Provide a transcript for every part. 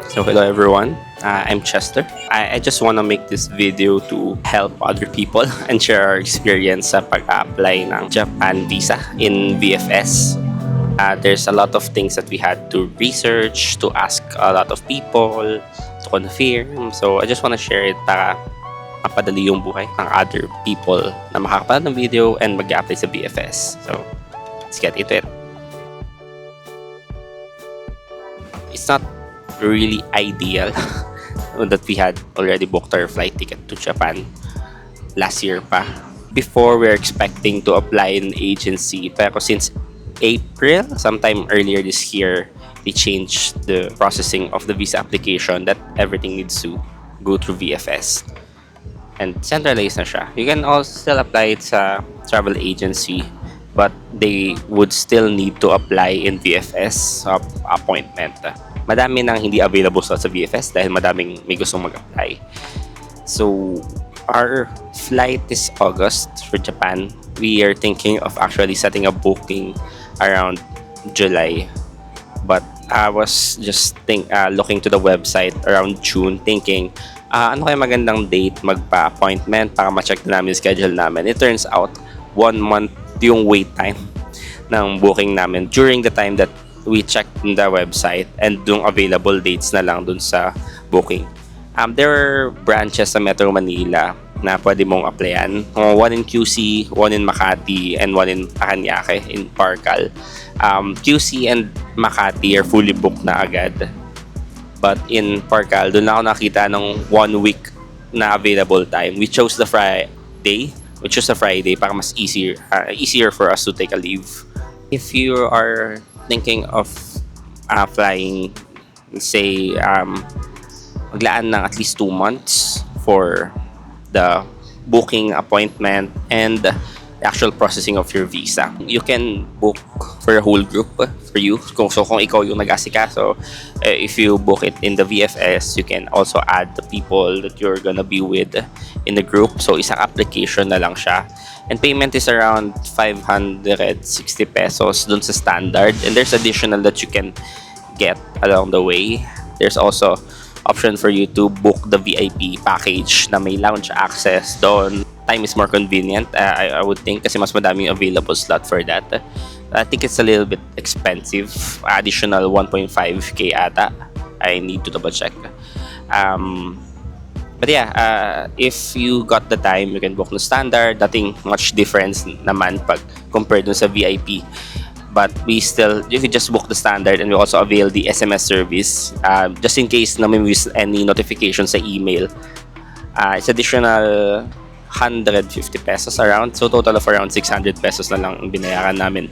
So hello everyone, I'm Chester. I just want to make this video to help other people and share our experience sa pag-apply ng Japan visa in VFS. There's a lot of things that we had to research, to ask a lot of people, to confirm. So I just want to share it para mapadali yung buhay ng other people na makakapanood ng video and mag-apply sa VFS. So let's get into it. It's not really ideal that we had already booked our flight ticket to Japan last year pa. Before, we were expecting to apply in agency, pero since April, sometime earlier this year, they changed the processing of the visa application that everything needs to go through VFS. And centralized na siya. You can also still apply it sa travel agency, but they would still need to apply in VFS appointment. Madami nang hindi available sa VFS dahil madaming may gustong mag-apply. So, our flight is August for Japan. We are thinking of actually setting a booking around July. But I was just looking to the website around June thinking, ano kaya magandang date magpa-appointment para ma-check na namin yung schedule namin. It turns out, 1 month yung wait time ng booking namin during the time that we checked in the website and yung available dates na lang dun sa booking. There are branches sa Metro Manila na pwede mong applyan. One in QC, one in Makati, and one in Paranaque in Parqal. QC and Makati are fully booked na agad. But in Parqal, doon na ako nakita ng 1 week na available time. We chose the Friday. We chose the Friday para mas easier for us to take a leave. If you are thinking of flying, say, maglaan ng at least 2 months for the booking appointment and the actual processing of your visa. You can book for a whole group for you. Kung ikaw yung nag-asikaso, if you book it in the VFS, you can also add the people that you're gonna be with in the group. So isang application na lang siya. And payment is around 560 pesos dun sa standard. And there's additional that you can get along the way. There's also option for you to book the VIP package na may lounge access doon. Time is more convenient, I would think, kasi mas madaming available slot for that. I think it's a little bit expensive. Additional 1.5k ata. I need to double check. But yeah, if you got the time, you can book the standard. Nothing much difference naman pag compared dun sa VIP. But you can just book the standard and we also avail the SMS service. Just in case na may miss any notification sa email. It's additional 150 pesos around. So total of around 600 pesos na lang ang binayaran namin.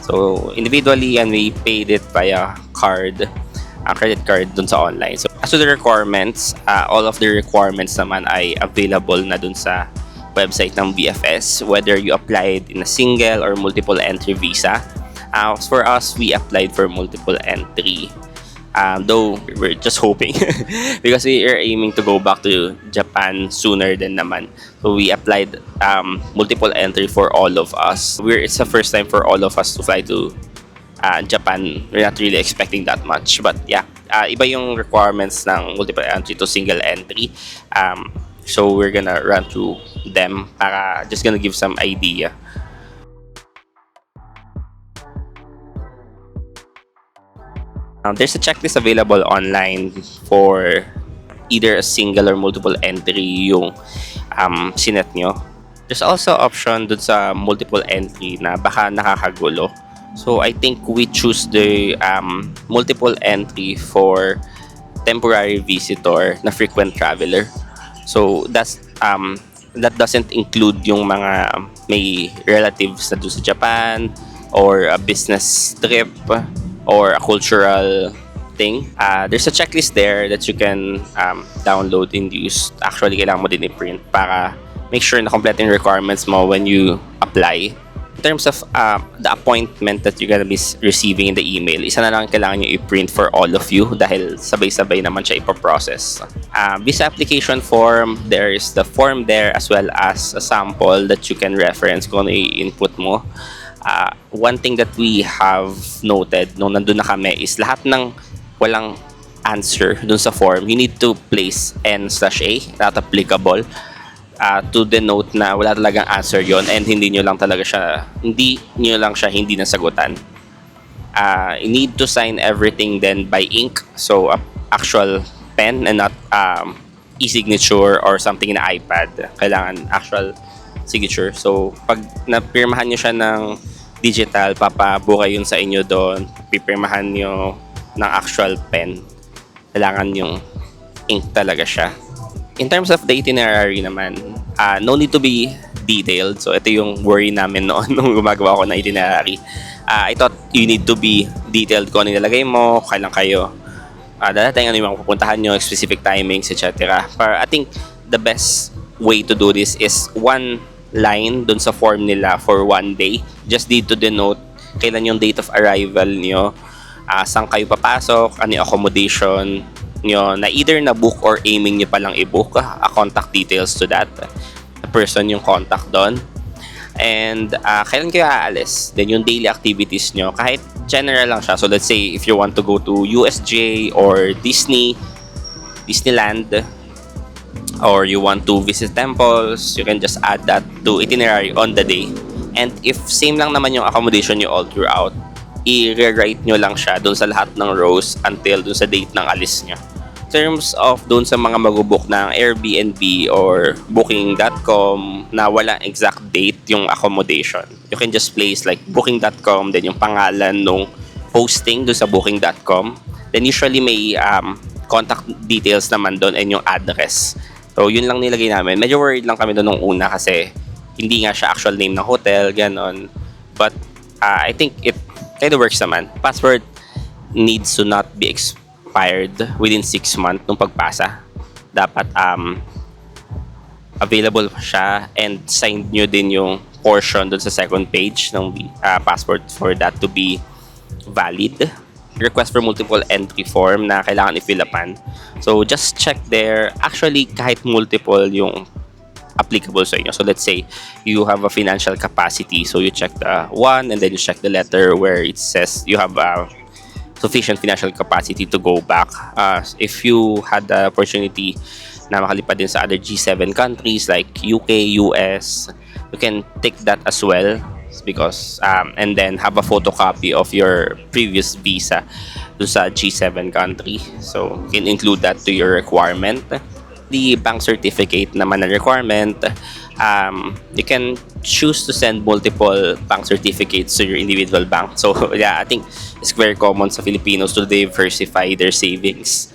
So individually, and we paid it via credit card dun sa online. So as to the requirements, all of the requirements naman ay available na dun sa website ng VFS, whether you applied in a single or multiple entry visa. For us, we applied for multiple entry. Though we're just hoping because we are aiming to go back to Japan sooner than naman. So we applied multiple entry for all of us. It's the first time for all of us to fly to Japan. We're not really expecting that much, but yeah, iba yung requirements ng multiple entry to single entry. So we're gonna run through them para just gonna give some idea. There's a checklist available online for either a single or multiple entry yung sinet nyo. There's also option dun sa multiple entry na baka nakakagulo. So I think we choose the multiple entry for temporary visitor na frequent traveler. So that doesn't include yung mga may relatives na doon sa Japan or a business trip or a cultural thing. There's a checklist there that you can download and use. Actually, kailangan mo din i-print para make sure na complete yung requirements mo when you apply. In terms of the appointment that you're gonna be receiving in the email, isa na lang kailangan nyo i-print for all of you dahil sabay-sabay naman siya ipoprocess. Visa application form, there is the form there as well as a sample that you can reference kung ano i-input mo. One thing that we have noted nung nandun na kami is lahat ng walang answer dun sa form, you need to place N/A, not applicable, to denote na wala talagang answer yon and hindi nyo lang siya hindi nasagutan. You need to sign everything then by ink, so actual pen and not e-signature or something na iPad. Kailangan actual signature. So pag napirmahan nyo siya ng digital, papabuka yun sa inyo doon, pipirmahan nyo ng actual pen. Kailangan yung ink talaga siya. In terms of the itinerary naman, no need to be detailed. So ito yung worry namin noon nung gumagawa ko ng itinerary. I thought you need to be detailed kung ano nilagay mo, kailan kayo dadating, ano yung mga pupuntahan nyo, specific timings, etc. But I think the best way to do this is one line dun sa form nila for one day. Just need to denote kailan yung date of arrival nyo, saan kayo papasok, ano yung accommodation nyo, na either na-book or aiming nyo palang i-book, contact details to that, the person yung contact doon. And kailan kayo aalis, then yung daily activities nyo, kahit general lang siya. So let's say if you want to go to USJ or Disneyland, or you want to visit temples, you can just add that to itinerary on the day. And if same lang naman yung accommodation nyo all throughout, i-rewrite nyo lang siya dun sa lahat ng rows until dun sa date ng alis nyo. In terms of dun sa mga mag-book ng Airbnb or booking.com na wala exact date yung accommodation, you can just place like booking.com, then yung pangalan nung posting dun sa booking.com. Then usually may contact details naman dun and yung address. So yun lang nilagay namin. Medyo worried lang kami dun nung una kasi hindi nga siya actual name ng hotel, ganon. But I think it kind of works naman. Password needs to not be expired within 6 months nung pagpasa. Dapat available siya and signed nyo din yung portion dun sa second page ng passport for that to be valid. Request for multiple entry form na kailangan i-fill upan. So just check there. Actually, kahit multiple yung applicable sa inyo. So let's say you have a financial capacity. So you check the one and then you check the letter where it says you have sufficient financial capacity to go back. If you had the opportunity na makalipad din sa other G7 countries like UK, US, you can take that as well, because and then have a photocopy of your previous visa to sa G7 country. So you can include that to your requirement. The bank certificate naman na requirement, you can choose to send multiple bank certificates to your individual bank. So yeah, I think it's very common sa Filipinos to diversify their savings.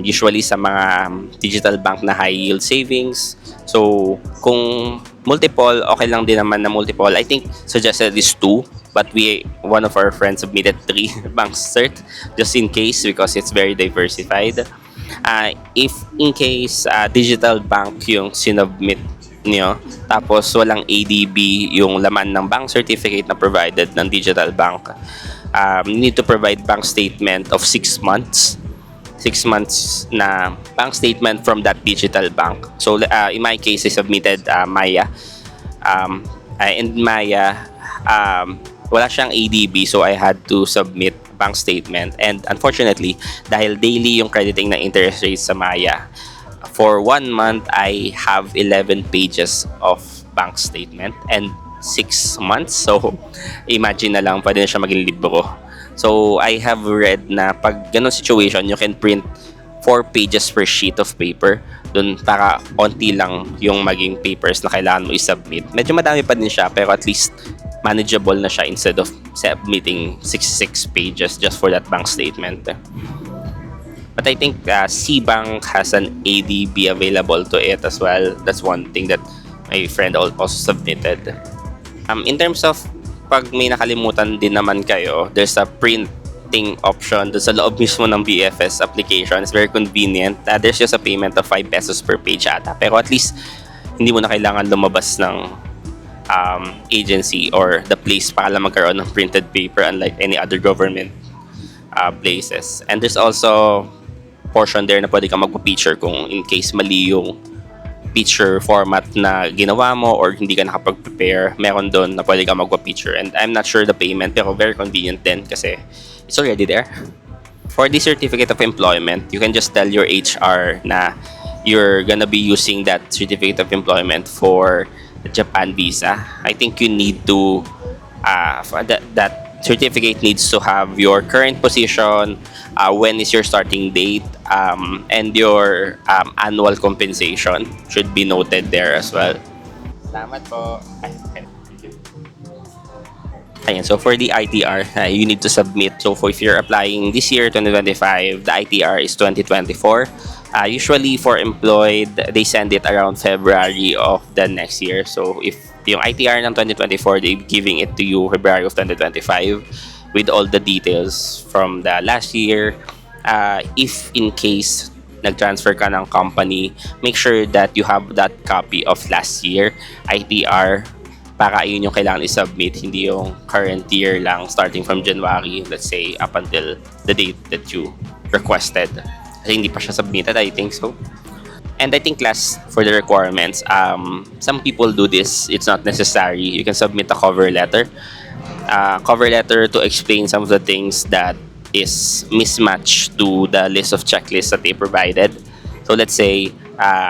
Usually sa mga digital bank na high yield savings. So kung multiple, okay lang din naman na multiple. I think suggested is 2, but one of our friends submitted 3 bank cert just in case, because it's very diversified. If in case digital bank yung sinubmit nyo, tapos walang ADB yung laman ng bank certificate na provided ng digital bank, you need to provide bank statement of 6 months. 6 months na bank statement from that digital bank. So in my case, I submitted Maya. And Maya, wala siyang ADB, so I had to submit bank statement. And unfortunately, dahil daily yung crediting na interest rate sa Maya, for 1 month, I have 11 pages of bank statement and 6 months. So imagine na lang, pwede na siya maging libro. So I have read na pag ganun situation, you can print 4 pages per sheet of paper dun, para onti lang yung maging papers na kailangan mo i-submit. Medyo madami pa din siya, pero at least manageable na siya instead of submitting 66 pages just for that bank statement. But I think C-Bank has an ADB available to it as well. That's one thing that my friend also submitted. In terms of pag may nakalimutan din naman kayo, there's a printing option doon sa loob mismo ng VFS application. It's very convenient. There's just a payment of 5 pesos per page ata. Pero at least hindi mo na kailangan lumabas ng agency or the place para lang magkaroon ng printed paper, unlike any other government places. And there's also portion there na pwede kang magpa-picture kung in case mali yung picture format na ginawa mo or hindi ka nakapag-prepare. Meron doon na pwede kang magpa-picture. And I'm not sure the payment, pero very convenient din kasi it's already there. For the certificate of employment, you can just tell your HR na you're gonna be using that certificate of employment for the Japan visa. I think you need to that certificate needs to have your current position, when is your starting date, and your annual compensation should be noted there as well. Salamat po. Ayan, so for the ITR, you need to submit. So for if you're applying this year, 2025, the ITR is 2024. Usually for employed, they send it around February of the next year. So if yung ITR ng 2024, they're giving it to you February of 2025 with all the details from the last year. If in case nag-transfer ka ng company, make sure that you have that copy of last year ITR para yun yung kailangan i-submit, hindi yung current year lang starting from January, let's say, up until the date that you requested. Kasi hindi pa siya submitted, I think so. And I think last, for the requirements, some people do this. It's not necessary. You can submit a cover letter to explain some of the things that is mismatched to the list of checklists that they provided. So let's say,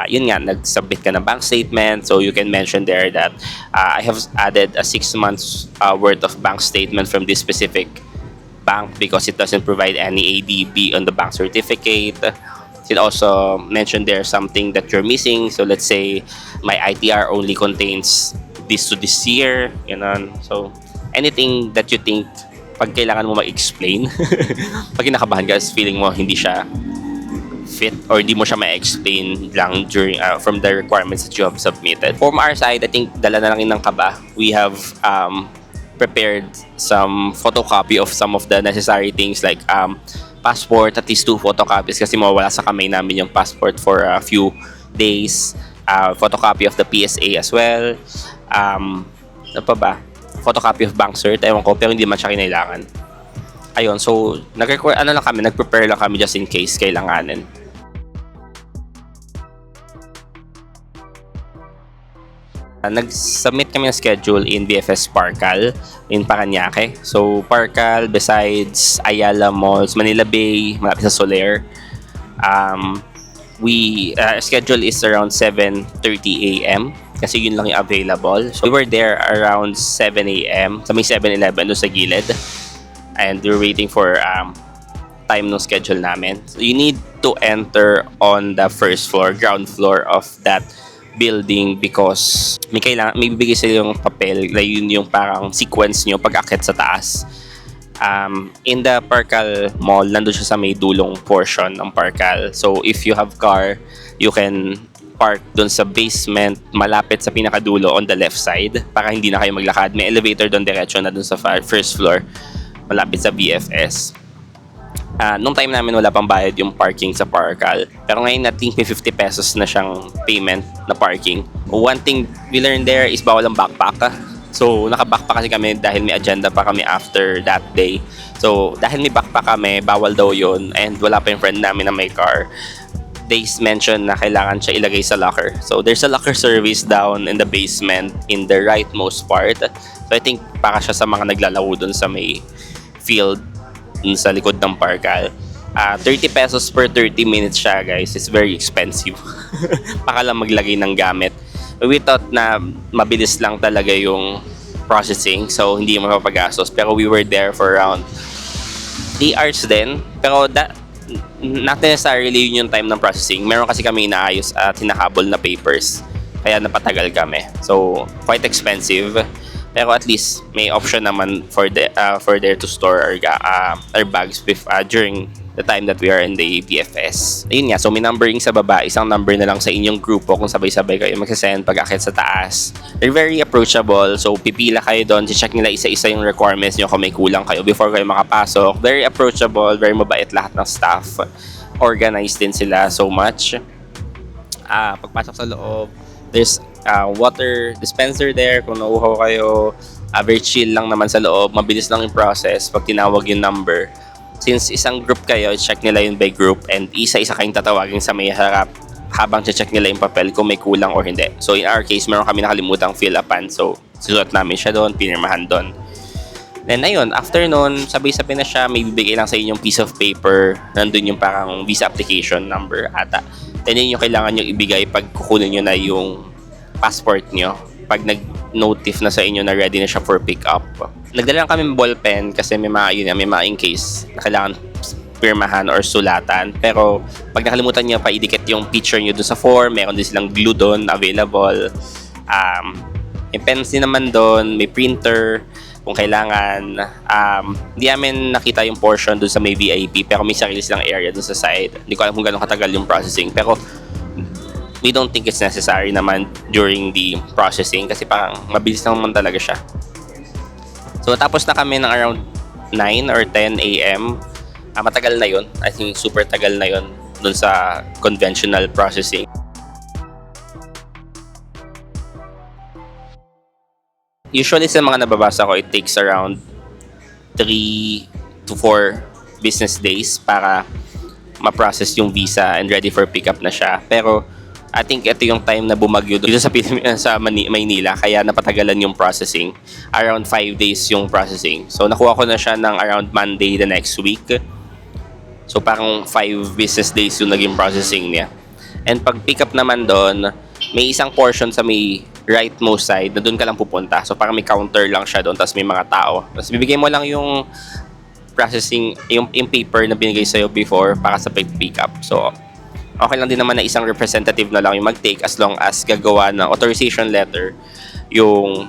yun nga, nag-submit ka ng bank statement. So you can mention there that I have added a 6 months worth of bank statement from this specific bank because it doesn't provide any ADB on the bank certificate. You can also mention there something that you're missing. So let's say my ITR only contains this to this year. You know, so anything that you think pag kailangan mo mag-explain, pag kinakabahan ka, feeling mo hindi siya fit or hindi mo siya ma-explain lang during from the requirements that you have submitted. From our side, I think dala na lang yun ng kaba. We have prepared some photocopy of some of the necessary things like passport, at least 2 photocopies kasi mawawala sa kamay namin yung passport for a few days. Photocopy of the PSA as well. Ano pa ba? Photocopy of bank cert, ewan ko, pero hindi man siya kinailangan. Ayun, so nag-prepare lang kami just in case kailanganin. Nag-submit kami ng schedule in VFS Parqal in Parañaque. So Parqal, besides Ayala Malls, Manila Bay, malapit sa Soler. Schedule is around 7:30 a.m. kasi yun lang yung available. So we were there around 7 a.m. sa may 7-Eleven doon sa gilid. And we're waiting for time no schedule namin. So you need to enter on the first floor, ground floor of that building because may bibigay sila yung papel na yun yung parang sequence nyo pag akit sa taas. In the Parqal Mall, nandun siya sa may dulong portion ng Parqal. So if you have car, you can park dun sa basement malapit sa pinakadulo on the left side para hindi na kayo maglakad. May elevator dun diretso na dun sa first floor malapit sa VFS. Nung time namin wala pang bayad yung parking sa Parqal. Pero ngayon natin may 50 pesos na siyang payment na parking. One thing we learned there is bawal ang backpack. So naka-backpack kasi kami dahil may agenda pa kami after that day. So dahil may backpack kami, bawal daw yun and wala pa yung friend namin na may car. They mentioned na kailangan siya ilagay sa locker. So there's a locker service down in the basement in the rightmost part. So I think para siya sa mga naglalaro dun sa may field sa likod ng Parqal. 30 pesos per 30 minutes siya, guys. It's very expensive. Baka lang maglagay ng gamit. We thought na mabilis lang talaga yung processing, so hindi mo mapapagastos. Pero we were there for around 3 hours din. Pero not necessarily yun yung time ng processing. Meron kasi kami inaayos at hinakabol na papers. Kaya napatagal kami. So, quite expensive. Pero at least may option naman for there to store our bags during the time that we are in the VFS. Ayun nga, so may numbering sa baba, isang number na lang sa inyong grupo kung sabay-sabay kayo magsasend pag-akit sa taas. They're very approachable, so pipila kayo doon, check nila isa-isa yung requirements nyo kung may kulang kayo before kayo makapasok. Very approachable, very mabait lahat ng staff. Organized din sila so much. Pagpasok sa loob, there's water dispenser there kung nauuhaw kayo. Very chill lang naman sa loob, mabilis lang yung process pag tinawag yung number. Since isang group kayo, check nila yun by group and isa-isa kayong tatawagin sa may harap habang check nila yung papel kung may kulang or hindi. So in our case, meron kami nakalimutang fill upan. So susulat namin siya doon, pinirmahan doon. Then ayun, after nun, sabay-sabay na siya, may bibigay lang sa inyong piece of paper. Nandun yung parang visa application number ata. Then yun yung kailangan nyo ibigay pag kukunin nyo na yung passport nyo. Pag nag-notif na sa inyo na ready na siya for pick up. Nagdala lang kami ng ballpen kasi may mga, yun, may mga in case na kailangan pirmahan or sulatan. Pero pag nakalimutan nyo pa idikit yung picture nyo doon sa form, meron din silang glue doon available. May pens din naman doon, may printer kung kailangan. Hindi namin nakita yung portion doon sa may VIP pero may sarili silang area doon sa side. Hindi ko alam kung gano'ng katagal yung processing pero we don't think it's necessary naman during the processing kasi parang mabilis naman talaga siya. So tapos na kami ng around 9 or 10 a.m. Matagal na yun. I think super tagal na yun doon sa conventional processing. Usually sa mga nababasa ko, it takes around 3 to 4 business days para ma-process yung visa and ready for pickup na siya. Pero I think ito yung time na bumagyo dito sa Maynila kaya napatagalan yung processing. Around 5 days yung processing. So nakuha ko na siya ng around Monday the next week. So parang 5 business days yung naging processing niya. And pag pick up naman doon, may isang portion sa may rightmost side na doon ka lang pupunta. So parang may counter lang siya doon, tapos may mga tao. Tapos bibigay mo lang yung processing, yung paper na binigay sa'yo before para sa pick up. So okay lang din naman na isang representative na lang yung mag-take as long as gagawa ng authorization letter yung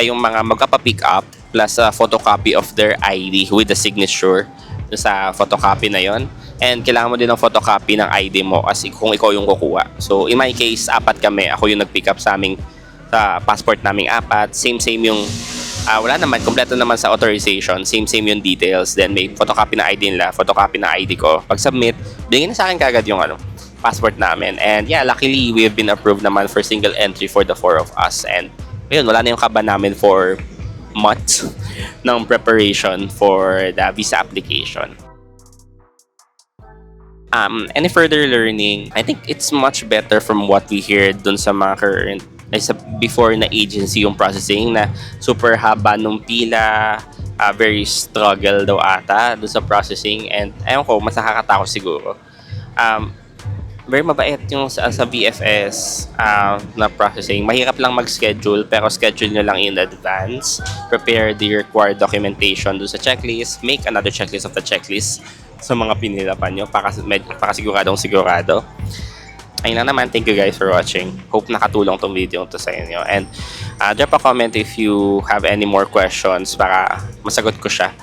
yung mga magpapa-pick up plus a photocopy of their ID with the signature sa photocopy na yon. And kailangan mo din ng photocopy ng ID mo kasi kung ikaw yung kukuha. So in my case, 4 kami. Ako yung nag-pick up sa passport naming 4. Same yung wala naman, kompleto naman sa authorization. Same yung details. Then may photocopy ng ID nila, photocopy ng ID ko. Pag submit, bigyan na sa akin kagad yung passport namin. And yeah, luckily we have been approved naman for single entry for the 4 of us. And ayun, wala na yung kaba namin for months ng preparation for the visa application. Any further learning, I think it's much better from what we hear dun sa mga current before na agency yung processing na super haba nung pila, very struggle daw ata dun sa processing, and ayun ko, mas nakakatakot siguro. Very mabait yung sa VFS na processing. Mahirap lang mag-schedule pero schedule nyo lang in advance. Prepare the required documentation dun sa checklist. Make another checklist of the checklist sa mga pinilapan nyo para siguradong-sigurado. Ayun lang naman. Thank you guys for watching. Hope nakatulong tong video to sa inyo. And drop a comment if you have any more questions para masagot ko siya.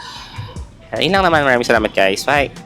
Ayun lang naman. Maraming salamat guys. Bye!